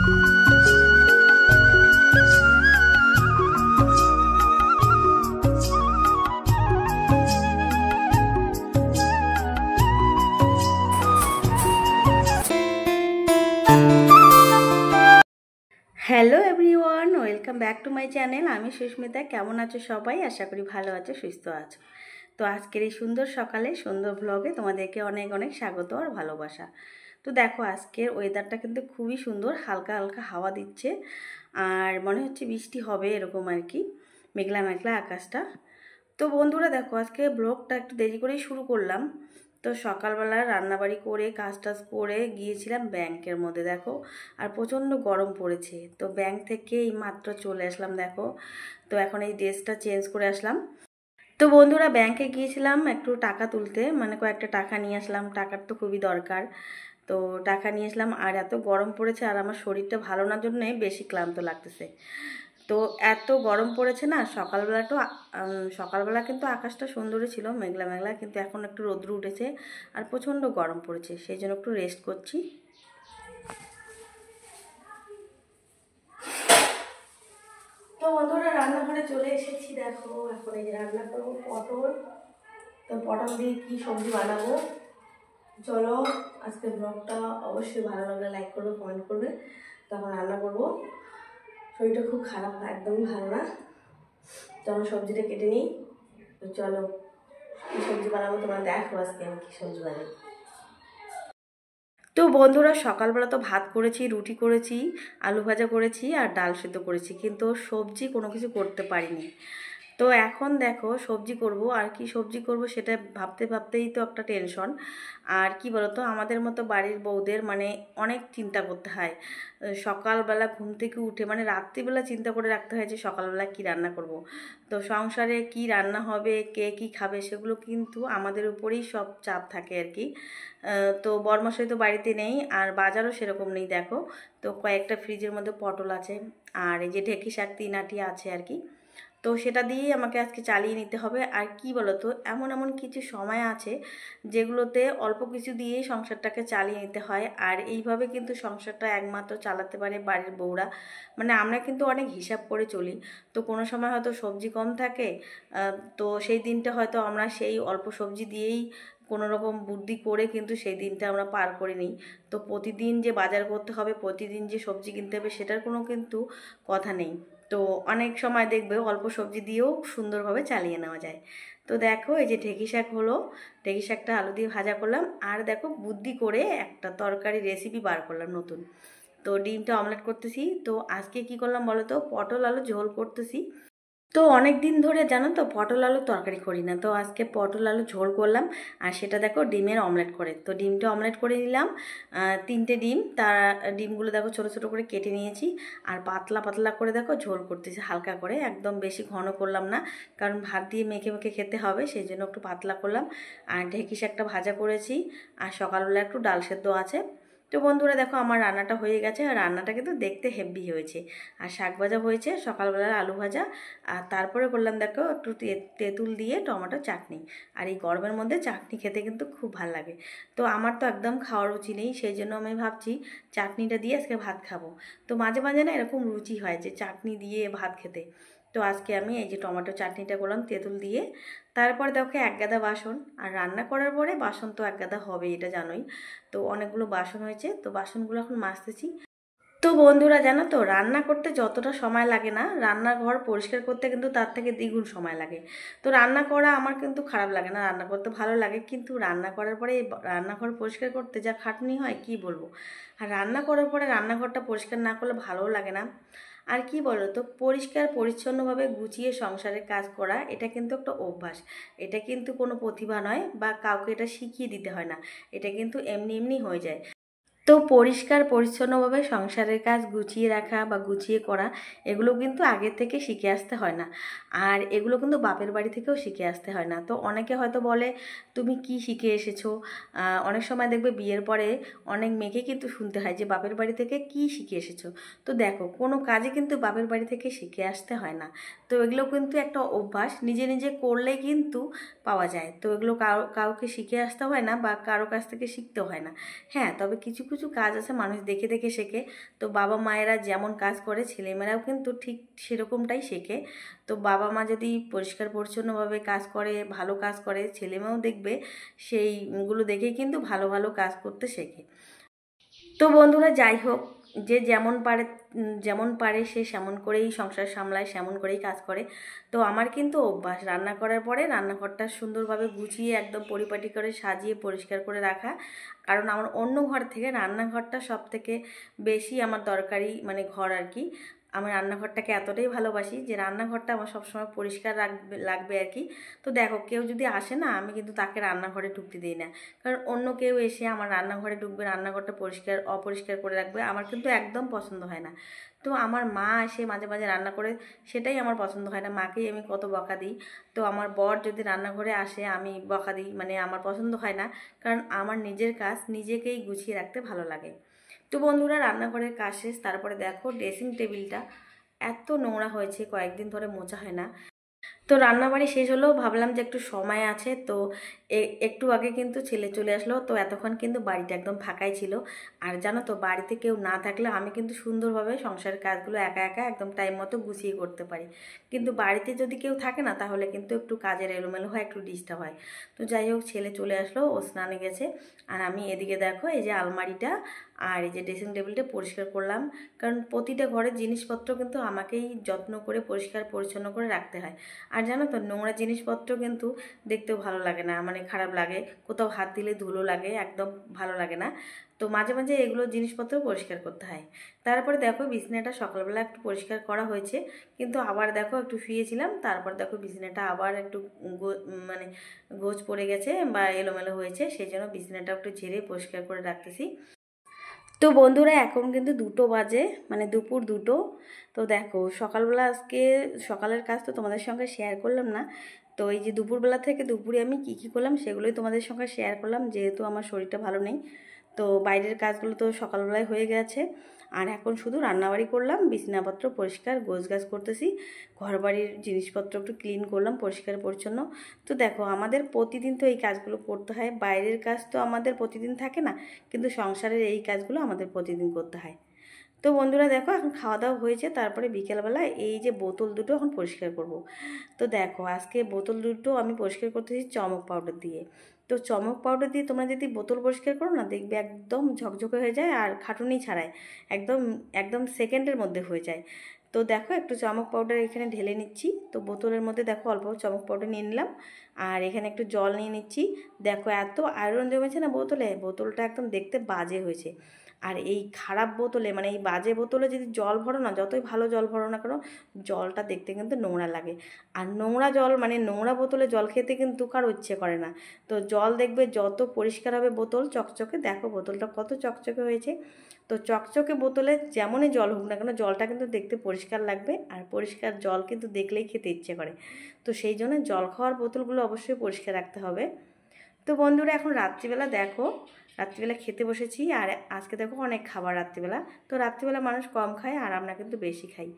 Hello everyone, welcome back to my channel. আমি সুস্মিতা। কেমন আছো সবাই? আশা করি ভালো আছো, সুস্থ আছো। তো আজকের এই সুন্দর সকালে সুন্দর ব্লগে তোমাদেরকে অনেক অনেক স্বাগত আর ভালোবাসা। তো দেখো, আজকের ওয়েদারটা কিন্তু খুবই সুন্দর, হালকা হালকা হাওয়া দিচ্ছে আর মনে হচ্ছে বৃষ্টি হবে এরকম আর কি, মেঘলা মেঘলা আকাশটা। তো বন্ধুরা দেখো, আজকে ব্লগটা একটু দেরি করেই শুরু করলাম। তো সকালবেলা রান্নাবাড়ি করে কাজ টাজ করে গিয়েছিলাম ব্যাংকের মধ্যে, দেখো আর প্রচণ্ড গরম পড়েছে। তো ব্যাংক থেকে এই মাত্র চলে আসলাম দেখো। তো এখন এই ড্রেসটা চেঞ্জ করে আসলাম। তো বন্ধুরা, ব্যাংকে গিয়েছিলাম একটু টাকা তুলতে, মানে কয়েকটা টাকা নিয়ে আসলাম, টাকার তো খুবই দরকার। তো টাকা নিয়ে আসলাম, আর এত গরম পড়েছে আর আমার শরীরটা ভালো না জন্যে বেশি ক্লান্ত লাগতেছে। তো এত গরম পড়েছে না, সকালবেলা কিন্তু আকাশটা সুন্দরই ছিল, মেঘলা মেঘলা, কিন্তু এখন একটু রোদ্র উঠেছে আর প্রচণ্ড গরম পড়েছে, সেই জন্য একটু রেস্ট করছি। তো বন্ধুরা, রান্নাঘরে চলে এসেছি দেখো। এখন এই যে রান্না করবো পটল। তো পটল দিয়ে কি সবজি বানাবো, চলো। আজকে ব্লগটা অবশ্যই ভালো লাগলে লাইক করবে, কমেন্ট করবে। তখন রান্না করবো। শরীরটা খুব খারাপ, একদমই ভালো না। চলো সবজিটা কেটে নিই। তো চলো, কী সবজি বানাবো তোমরা দেখো আজকে আমি কী সবজি বানাই। তো বন্ধুরা, সকালবেলা তো ভাত করেছি, রুটি করেছি, আলু ভাজা করেছি আর ডাল সেদ্ধ করেছি, কিন্তু সবজি কোনো কিছু করতে পারিনি। তো এখন দেখো সবজি করব, আর কি সবজি করব সেটা ভাবতে ভাবতেই তো একটা টেনশন। আর কি বলতো, আমাদের মতো বাড়ির বউদের মানে অনেক চিন্তা করতে হয়। সকালবেলা ঘুম থেকে উঠে মানে রাত্রিবেলা চিন্তা করে রাখতে হয় যে সকালবেলা কি রান্না করব। তো সংসারে কি রান্না হবে, কে কি খাবে, সেগুলো কিন্তু আমাদের উপরেই সব চাপ থাকে আর কি। তো বরমশাই তো বাড়িতে নেই, আর বাজারও সেরকম নেই দেখো। তো কয়েকটা ফ্রিজের মধ্যে পটল আছে, আর এই যে ঢেঁকি শাক 3 আটি আছে আর কি। তো সেটা দিয়েই আমাকে আজকে চালিয়ে নিতে হবে। আর কি বলতো, এমন এমন কিছু সময় আছে যেগুলোতে অল্প কিছু দিয়েই সংসারটাকে চালিয়ে নিতে হয়, আর এইভাবে কিন্তু সংসারটা একমাত্র চালাতে পারে বাড়ির বউরা। মানে আমরা কিন্তু অনেক হিসাব করে চলি। তো কোনো সময় হয়তো সবজি কম থাকে, তো সেই দিনটা হয়তো আমরা সেই অল্প সবজি দিয়েই কোনো রকম বুদ্ধি করে কিন্তু সেই দিনটা আমরা পার করে নিই। তো প্রতিদিন যে বাজার করতে হবে, প্রতিদিন যে সবজি কিনতে হবে, সেটার কোনো কিন্তু কথা নেই। তো অনেক সময় দেখবে অল্প সবজি দিয়েও সুন্দরভাবে চালিয়ে নেওয়া যায়। তো দেখো, এই যে ঢেঁকি শাক হলো, ঢেঁকি শাকটা আলু দিয়ে ভাজা করলাম, আর দেখো বুদ্ধি করে একটা তরকারি রেসিপি বার করলাম নতুন। তো ডিমটা অমলেট করতেছি। তো আজকে কি করলাম বলো তো, পটল আলু ঝোল করতেছি। তো অনেক দিন ধরে জানো তো পটল আলু তরকারি করি না, তো আজকে পটল আলু ঝোল করলাম। আর সেটা দেখো ডিমের অমলেট করে, তো ডিমটা অমলেট করে নিলাম। 3টে ডিম, তার ডিমগুলো দেখো ছোটো ছোটো করে কেটে নিয়েছি। আর পাতলা পাতলা করে দেখো ঝোল করতেছি, হালকা করে, একদম বেশি ঘন করলাম না, কারণ ভাত দিয়ে মেখে মেখে খেতে হবে, সেই জন্য একটু পাতলা করলাম। আর ঢেঁকি শাকটা ভাজা করেছি, আর সকালবেলা একটু ডাল সেদ্ধ আছে। তো বন্ধুরা দেখো, আমার রান্নাটা হয়ে গেছে, আর রান্নাটা কিন্তু দেখতে হেভি হয়েছে। আর শাক ভাজা হয়েছে, সকালবেলার আলু ভাজা। আর তারপরে করলাম দেখো একটু তেঁতুল দিয়ে টমেটো চাটনি। আর এই গরমের মধ্যে চাটনি খেতে কিন্তু খুব ভালো লাগে। তো আমার তো একদম খাওয়ার রুচি নেই, সেই জন্য আমি ভাবছি চাটনিটা দিয়ে আজকে ভাত খাবো। তো মাঝে মাঝে না এরকম রুচি হয় যে চাটনি দিয়ে ভাত খেতে। তো আজকে আমি এই যে টমেটো চাটনিটা করলাম তেঁতুল দিয়ে। তারপরে দেখো এক গাদা বাসন, আর রান্না করার পরে বাসন তো এক গাদা হবে, এটা জানোই। তো অনেকগুলো বাসন হয়েছে, তো বাসনগুলো এখন মাজতেছি। তো বন্ধুরা জানো তো, রান্না করতে যতটা সময় লাগে না, রান্নাঘর পরিষ্কার করতে কিন্তু তার থেকে দ্বিগুণ সময় লাগে। তো রান্না করা আমার কিন্তু খারাপ লাগে না, রান্না করতে ভালো লাগে, কিন্তু রান্না করার পরে এই রান্নাঘর পরিষ্কার করতে যা খাটনি হয় কি বলবো। আর রান্না করার পরে রান্নাঘরটা পরিষ্কার না করলে ভালোও লাগে না। আর কি বলো তো, পরিষ্কার পরিচ্ছন্নভাবে গুছিয়ে সংসারের কাজ করা এটা কিন্তু একটা অভ্যাস। এটা কিন্তু কোনো প্রতিভা নয়, বা কাউকে এটা শিখিয়ে দিতে হয় না, এটা কিন্তু এমনি এমনি হয়ে যায়। তো পরিষ্কার পরিচ্ছন্নভাবে সংসারের কাজ গুছিয়ে রাখা বা গুছিয়ে করা, এগুলো কিন্তু আগে থেকে শিখে আসতে হয় না। আর এগুলো কিন্তু বাপের বাড়ি থেকেও শিখে আসতে হয় না। তো অনেকে হয়তো বলে তুমি কি শিখে এসেছো। অনেক সময় দেখবে বিয়ের পরে অনেক মেয়েকে কিন্তু শুনতে হয় যে বাপের বাড়ি থেকে কি শিখে এসেছো। তো দেখো, কোনো কাজে কিন্তু বাপের বাড়ি থেকে শিখে আসতে হয় না। তো এগুলো কিন্তু একটা অভ্যাস, নিজে নিজে করলেই কিন্তু পাওয়া যায়। তো এগুলো কাউকে শিখে আসতে হয় না, বা কারো কাছ থেকে শিখতে হয় না। হ্যাঁ, তবে কিছু কিছু কিছু কাজ আছে মানুষ দেখে দেখে শেখে। তো বাবা মায়েরা যেমন কাজ করে ছেলেমেয়েরাও কিন্তু ঠিক সেরকমটাই শেখে। তো বাবা মা যদি পরিষ্কার পরিচ্ছন্নভাবে কাজ করে, ভালো কাজ করে, ছেলেমেয়েও দেখবে সেইগুলো দেখেই কিন্তু ভালো ভালো কাজ করতে শেখে। তো বন্ধুরা যাই হোক, যে যেমন পারে সে সেমন করেই সংসার সামলায়, সেমন করেই কাজ করে। তো আমার কিন্তু অভ্যাস রান্না করার পরে রান্নাঘরটা সুন্দরভাবে গুছিয়ে একদম পরিপাটি করে সাজিয়ে পরিষ্কার করে রাখা। কারণ আমার অন্য ঘর থেকে রান্নাঘরটা সবথেকে বেশি আমার দরকারি মানে ঘর আর কি। আমি রান্নাঘরটাকে এতটাই ভালোবাসি যে রান্নাঘরটা আমার সবসময় পরিষ্কার লাগবে আর কি। তো দেখো, কেউ যদি আসে না, আমি কিন্তু তাকে রান্নাঘরে ঢুকতে দিই না। কারণ অন্য কেউ এসে আমার রান্নাঘরে ঢুকবে, রান্নাঘরটা অপরিষ্কার করে রাখবে, আমার কিন্তু একদম পছন্দ হয় না। তো আমার মা এসে মাঝে মাঝে রান্না করে, সেটাই আমার পছন্দ হয় না। মাকেই আমি কত বকা দিই। তো আমার বর যদি রান্নাঘরে আসে আমি বকা দিই, মানে আমার পছন্দ হয় না। কারণ আমার নিজের কাজ নিজেকেই গুছিয়ে রাখতে ভালো লাগে। তো বন্ধুরা রান্নাঘরের কাজ শেষ। তারপরে দেখো ড্রেসিং টেবিলটা এত নোংরা হয়েছে, কয়েকদিন ধরে মোছা হয় না। তো রান্নাবাড়ি শেষ হলো, ভাবলাম যে একটু সময় আছে, তো একটু আগে কিন্তু ছেলে চলে আসলো। তো এতক্ষণ কিন্তু বাড়িটা একদম ফাঁকাই ছিল। আর জানো তো, বাড়িতে কেউ না থাকলে আমি কিন্তু সুন্দরভাবে সংসারের কাজগুলো একা একা একদম টাইম মতো গুছিয়ে করতে পারি। কিন্তু বাড়িতে যদি কেউ থাকে না, তাহলে কিন্তু একটু কাজের এলোমেলো হয়, একটু ডিস্টার্ব হয়। তো যাই হোক, ছেলে চলে আসলো, ও স্নানে গেছে। আর আমি এদিকে দেখো, এই যে আলমারিটা আর এই যে ড্রেসিং টেবিলটা পরিষ্কার করলাম। কারণ প্রতিটা ঘরের জিনিসপত্র কিন্তু আমাকেই যত্ন করে পরিষ্কার পরিচ্ছন্ন করে রাখতে হয়। আর জানো তো, নোংরা জিনিসপত্র কিন্তু দেখতেও ভালো লাগে না, মানে খারাপ লাগে। কোথাও হাত দিলে ধুলো লাগে, একদম ভালো লাগে না। তো মাঝে মাঝে এগুলো জিনিসপত্র পরিষ্কার করতে হয়। তারপরে দেখো, বিছানাটা সকালবেলা একটু পরিষ্কার করা হয়েছে, কিন্তু আবার দেখো একটু শুয়েছিলাম, তারপর দেখো বিছানাটা আবার একটু মানে গোছ পড়ে গেছে বা এলোমেলো হয়েছে, সেই জন্য বিছানাটা একটু ঝেড়ে পরিষ্কার করে রাখতেছি। তো বন্ধুরা এখন কিন্তু 2টো বাজে, মানে দুপুর 2টো। তো দেখো, সকালবেলা আজকে সকালের কাজ তো তোমাদের সঙ্গে শেয়ার করলাম না। তো এই যে দুপুরবেলা থেকে দুপুরে আমি কি করলাম সেগুলোই তোমাদের সঙ্গে শেয়ার করলাম, যেহেতু আমার শরীরটা ভালো নেই। তো বাইরের কাজগুলো তো সকালবেলায় হয়ে গেছে। আর এখন শুধু রান্নাবাড়ি করলাম, বিছানাপত্র পরিষ্কার, গোছগাছ করতেছি, ঘরবাড়ির জিনিসপত্র একটু ক্লিন করলাম, পরিষ্কার পরিচ্ছন্ন। তো দেখো, আমাদের প্রতিদিন তো এই কাজগুলো করতে হয়। বাইরের কাজ তো আমাদের প্রতিদিন থাকে না, কিন্তু সংসারের এই কাজগুলো আমাদের প্রতিদিন করতে হয়। তো বন্ধুরা দেখো, এখন খাওয়া দাওয়া হয়েছে, তারপরে বিকেলবেলা এই যে বোতল দুটো এখন পরিষ্কার করব। তো দেখো, আজকে বোতল দুটো আমি পরিষ্কার করতেছি চমক পাউডার দিয়ে। তো চমক পাউডার দিয়ে তোমরা যদি বোতল পরিষ্কার করো না, দেখবে একদম ঝকঝকে হয়ে যায় আর খাটুনি ছাড়ায় একদম একদম সেকেন্ডের মধ্যে হয়ে যায়। তো দেখো, একটু চমক পাউডার এখানে ঢেলে নিচ্ছি। তো বোতলের মধ্যে দেখো অল্প চমক পাউডার নিয়ে নিলাম, আর এখানে একটু জল নিয়ে নিচ্ছি। দেখো, এত আয়রন জমেছে না বোতলে, বোতলটা একদম দেখতে বাজে হয়েছে। আর এই খারাপ বোতলে, মানে এই বাজে বোতলে যদি জল ভরো না, যতই ভালো জল ভরো না কেন, জলটা দেখতে কিন্তু নোংরা লাগে। আর নোংরা জল, মানে নোংরা বোতলে জল খেতে কিন্তু কারো ইচ্ছে করে না। তো জল দেখবে যত পরিষ্কার হবে বোতল চকচকে, দেখো বোতলটা কত চকচকে হয়েছে। তো চকচকে বোতলে যেমনই জল হোক না কেন, জলটা কিন্তু দেখতে পরিষ্কার লাগবে, আর পরিষ্কার জল কিন্তু দেখলেই খেতে ইচ্ছে করে। তো সেই জন্য জল খাওয়ার বোতলগুলো অবশ্যই পরিষ্কার রাখতে হবে। তো বন্ধুরা এখন রাত্রিবেলা দেখো, রাত্রিবেলা খেতে বসেছি। আর আজকে দেখো অনেক খাবার রাত্রিবেলা। তো রাত্রিবেলা মানুষ কম খায় আর আমরা কিন্তু বেশি খাই।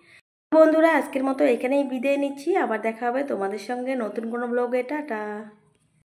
বন্ধুরা আজকের মতো এখানেই বিদায় নিচ্ছি, আবার দেখা হবে তোমাদের সঙ্গে নতুন কোনো ব্লগে। টাটা।